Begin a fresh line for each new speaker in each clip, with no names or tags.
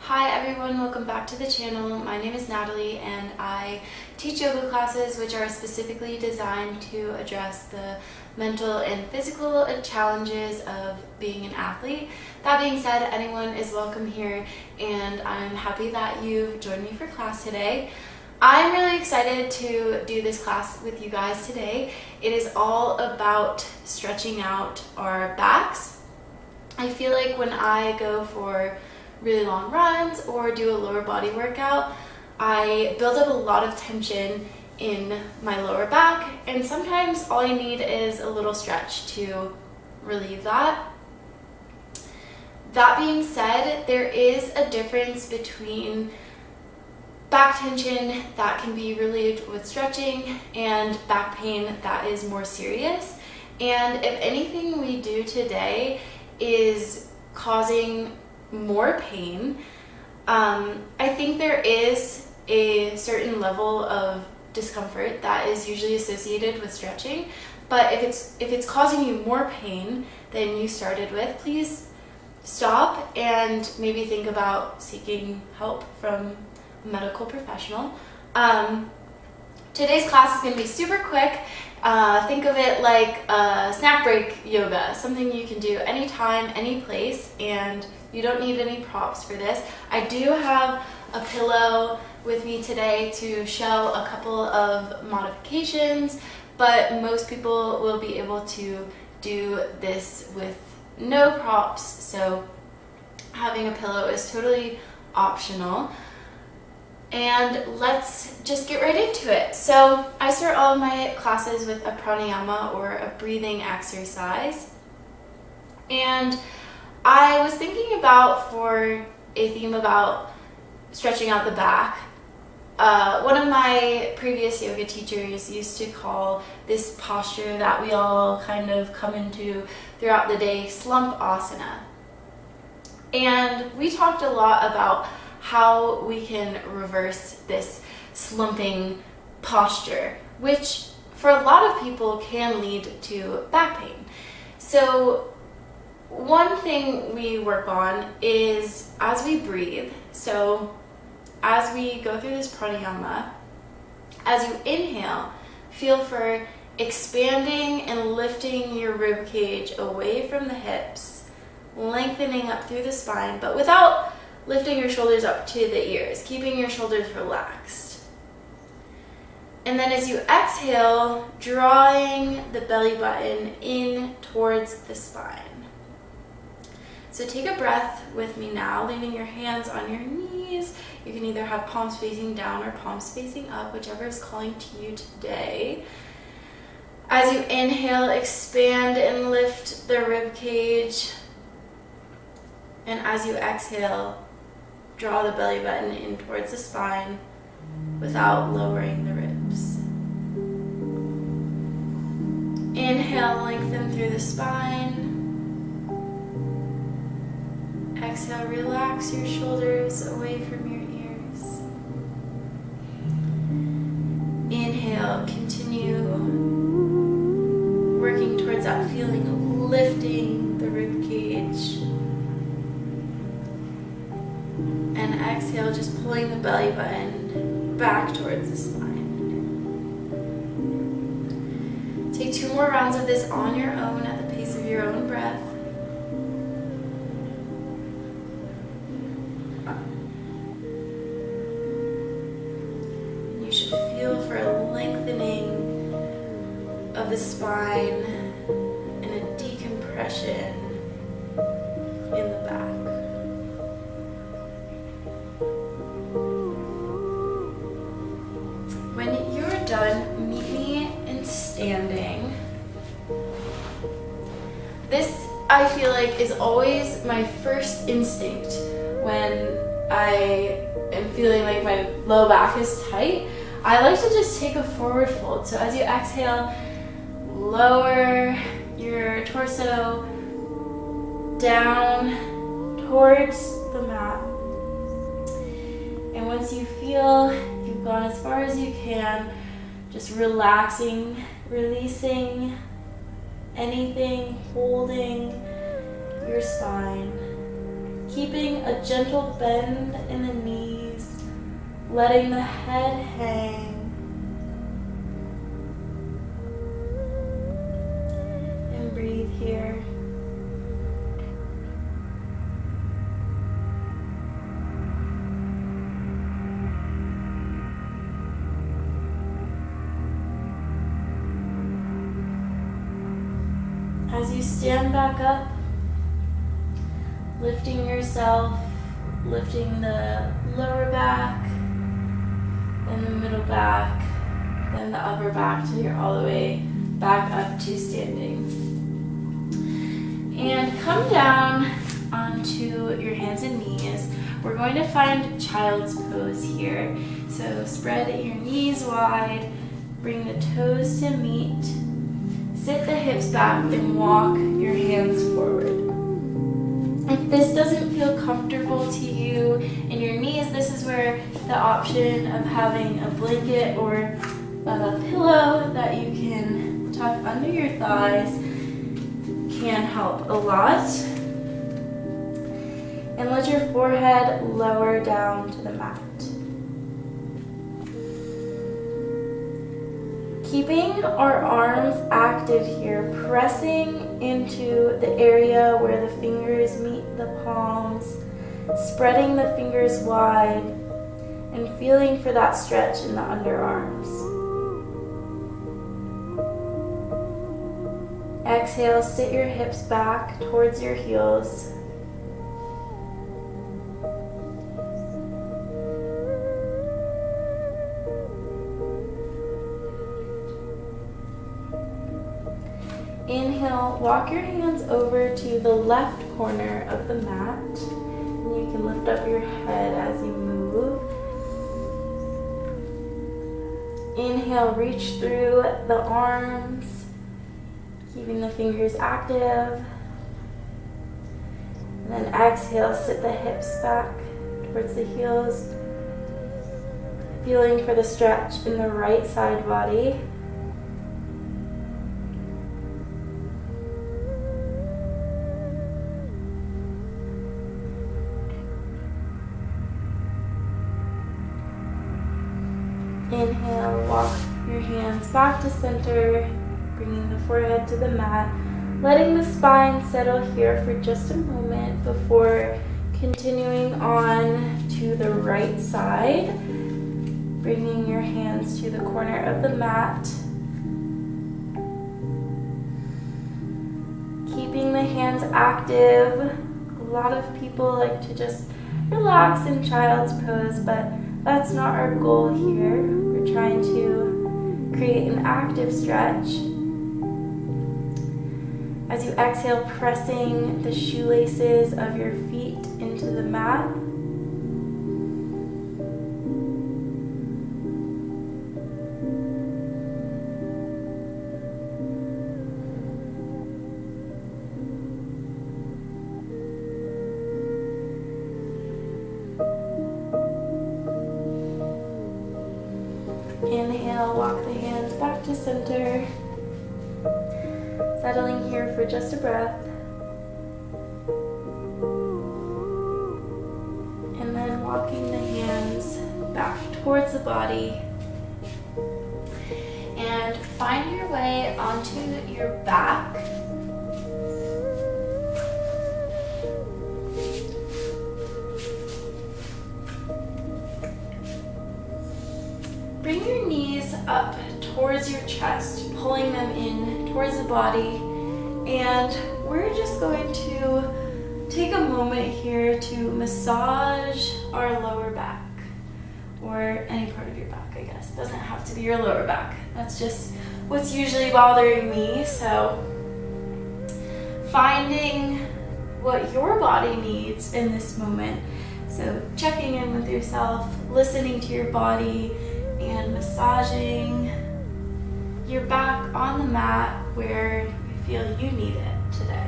Hi everyone, welcome back to the channel. My name is Natalie and I teach yoga classes which are specifically designed to address the mental and physical challenges of being an athlete. That being said, anyone is welcome here and I'm happy that you've joined me for class today. I'm really excited to do this class with you guys today. It is all about stretching out our backs. I feel like when I go for really long runs or do a lower body workout, I build up a lot of tension in my lower back, and sometimes all I need is a little stretch to relieve that. That being said, there is a difference between back tension that can be relieved with stretching and back pain that is more serious. And if anything we do today is causing more pain, I think there is a certain level of discomfort that is usually associated with stretching, but if it's causing you more pain than you started with, please stop and maybe think about seeking help from a medical professional. Today's class is going to be super quick. Think of it like a snack break yoga, something you can do anytime, any place, and you don't need any props for this. I do have a pillow with me today to show a couple of modifications, but most people will be able to do this with no props, so having a pillow is totally optional. And let's just get right into it. So I start all of my classes with a pranayama, or a breathing exercise. And I was thinking about, for a theme about stretching out the back, one of my previous yoga teachers used to call this posture that we all kind of come into throughout the day slump asana. And we talked a lot about how we can reverse this slumping posture, which for a lot of people can lead to back pain. So one thing we work on is as we breathe. So as we go through this pranayama, as you inhale, feel for expanding and lifting your rib cage away from the hips, lengthening up through the spine, but without lifting your shoulders up to the ears, keeping your shoulders relaxed. And then as you exhale, drawing the belly button in towards the spine. So take a breath with me now, leaving your hands on your knees. You can either have palms facing down or palms facing up, whichever is calling to you today. As you inhale, expand and lift the rib cage. And as you exhale, draw the belly button in towards the spine without lowering the ribs. Inhale, lengthen through the spine. Exhale, relax your shoulders away from your ears. Inhale, continue working towards that feeling of lifting the rib cage. And exhale, just pulling the belly button back towards the spine. Take 2 more rounds of this on your own at the pace of your own breath. You should feel for a lengthening of the spine and a decompression in the back. When you're done, meet me in standing. This, I feel like, is always my first instinct when I am feeling like my low back is tight. I like to just take a forward fold. So as you exhale, lower your torso down towards the mat. And once you feel you've gone as far as you can, just relaxing, releasing anything holding your spine. Keeping a gentle bend in the knees, letting the head hang. And breathe here. As you stand back up, lifting yourself, lifting the lower back, then the middle back, then the upper back till you're all the way back up to standing. And come down onto your hands and knees. We're going to find child's pose here. So spread your knees wide, bring the toes to meet, sit the hips back and walk your hands forward. If this doesn't feel comfortable to you in your knees, this is where the option of having a blanket or a pillow that you can tuck under your thighs can help a lot. And let your forehead lower down to the mat. Keeping our arms active here, pressing into the area where the fingers meet the palms, spreading the fingers wide, and feeling for that stretch in the underarms. Exhale, sit your hips back towards your heels. Inhale, walk your hands over to the left corner of the mat. And you can lift up your head as you move. Inhale, reach through the arms, keeping the fingers active. And then exhale, sit the hips back towards the heels, feeling for the stretch in the right side body. Inhale, walk your hands back to center, bringing the forehead to the mat, letting the spine settle here for just a moment before continuing on to the right side, bringing your hands to the corner of the mat, keeping the hands active. A lot of people like to just relax in child's pose, but that's not our goal here. We're trying to create an active stretch. As you exhale, pressing the shoelaces of your feet into the mat. Inhale, walk the hands back to center, settling here for just a breath. And then walking the hands back towards the body. And find your way onto your back. Bring your knees up towards your chest, pulling them in towards the body. And we're just going to take a moment here to massage our lower back, or any part of your back, I guess. It doesn't have to be your lower back. That's just what's usually bothering me. So finding what your body needs in this moment. So checking in with yourself, listening to your body, and massaging your back on the mat where you feel you need it today.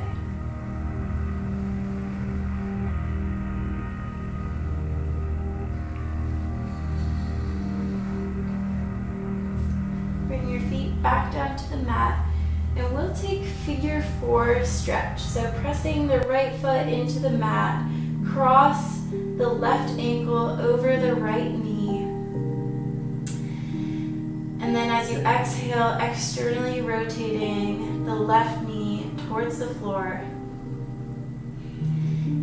Bring your feet back down to the mat, and we'll take figure 4 stretch. So pressing the right foot into the mat, cross the left ankle over the right knee. And then as you exhale, externally rotating the left knee towards the floor.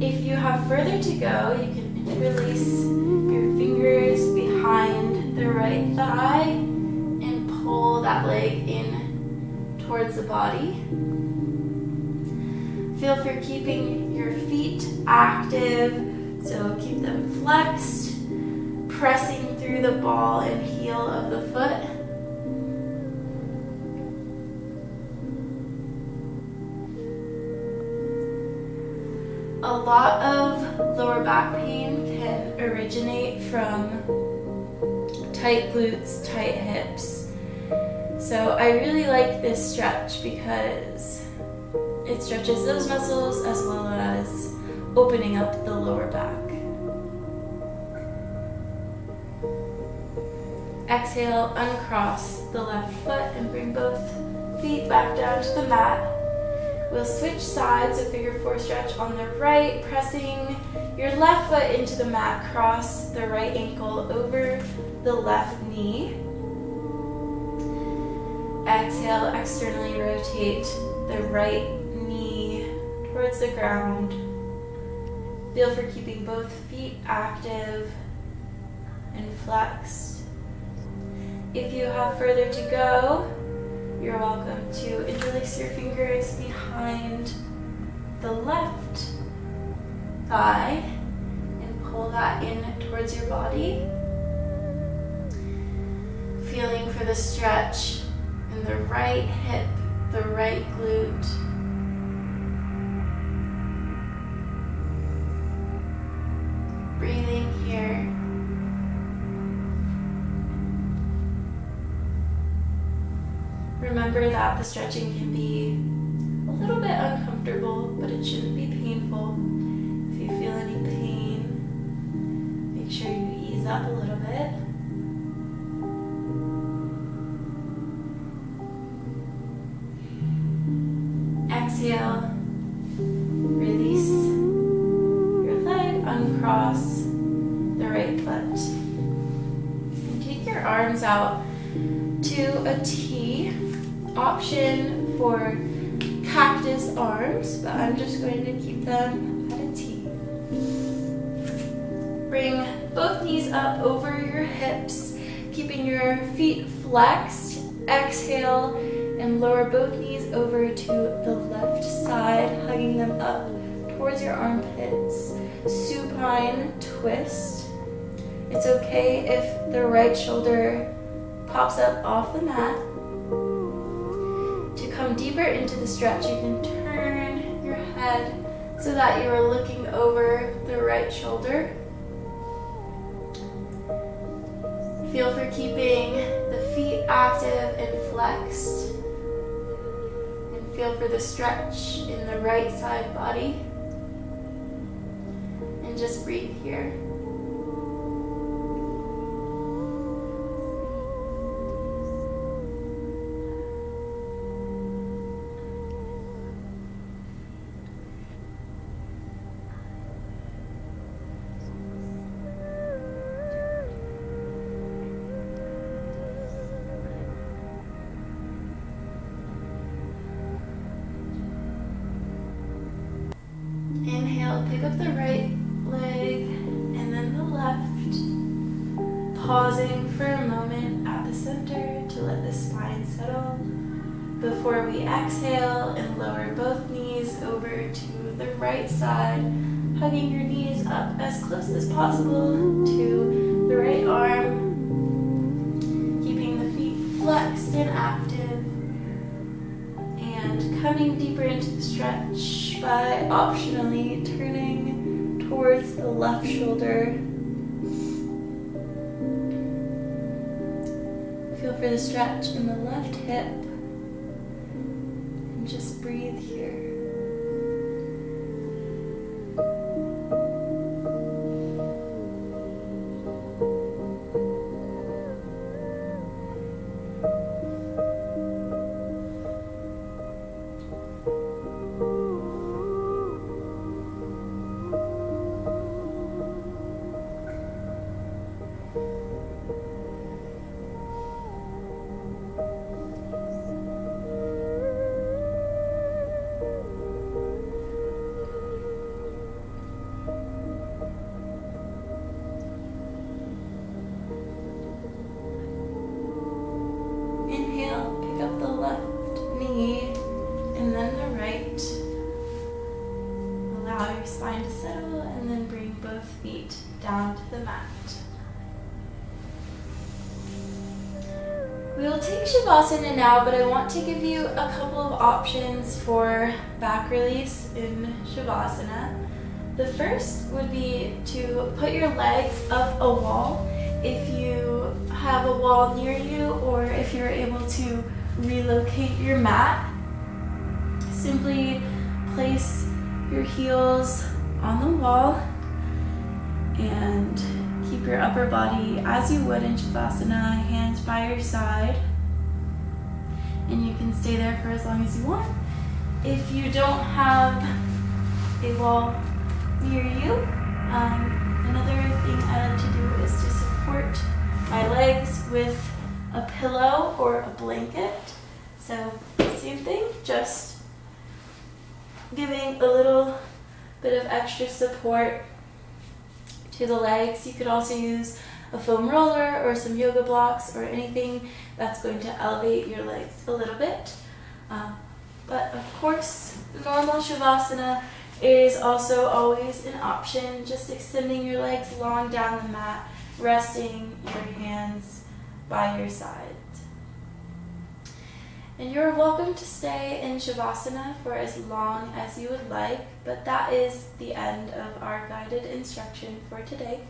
If you have further to go, you can interlace your fingers behind the right thigh and pull that leg in towards the body. Feel for keeping your feet active, so keep them flexed, pressing through the ball and heel of the foot. A lot of lower back pain can originate from tight glutes, tight hips. So I really like this stretch because it stretches those muscles as well as opening up the lower back. Exhale, uncross the left foot and bring both feet back down to the mat. We'll switch sides, so figure four stretch on the right, pressing your left foot into the mat, cross the right ankle over the left knee. Exhale, externally rotate the right knee towards the ground. Feel for keeping both feet active and flexed. If you have further to go, you're welcome to interlace your fingers behind the left thigh and pull that in towards your body. Feeling for the stretch in the right hip, the right glute. Breathing here. Remember that the stretching can be a little bit uncomfortable, but it shouldn't be painful. If you feel any pain, make sure you ease up a little bit. Exhale, release your leg, uncross the right foot. And take your arms out to a T. Option for cactus arms, but I'm just going to keep them at a T. Bring both knees up over your hips, keeping your feet flexed. Exhale and lower both knees over to the left side, hugging them up towards your armpits. Supine twist. It's okay if the right shoulder pops up off the mat. To come deeper into the stretch, you can turn your head so that you are looking over the right shoulder. Feel for keeping the feet active and flexed. And feel for the stretch in the right side body. And just breathe here. Inhale, pick up the right leg and then the left. Pausing for a moment at the center to let the spine settle before we exhale and lower both knees over to the right side, hugging your knees up as close as possible to the right arm, keeping the feet flexed and active, and coming deeper into the stretch by optionally turning towards the left shoulder. Feel for the stretch in the left hip and just breathe here. onto the mat. We will take Shavasana now, but I want to give you a couple of options for back release in Shavasana. The first would be to put your legs up a wall. If you have a wall near you, or if you're able to relocate your mat, simply place your heels on the wall and keep your upper body as you would in Shavasana, hands by your side, and you can stay there for as long as you want. If you don't have a wall near you, another thing I like to do is to support my legs with a pillow or a blanket. So same thing, just giving a little bit of extra support to the legs. You could also use a foam roller or some yoga blocks or anything that's going to elevate your legs a little bit. But of course, normal Shavasana is also always an option, just extending your legs long down the mat, resting your hands by your side. And you're welcome to stay in Shavasana for as long as you would like, but that is the end of our guided instruction for today.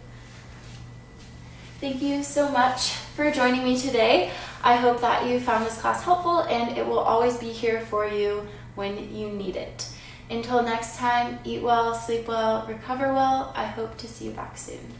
Thank you so much for joining me today. I hope that you found this class helpful, and it will always be here for you when you need it. Until next time, eat well, sleep well, recover well. I hope to see you back soon.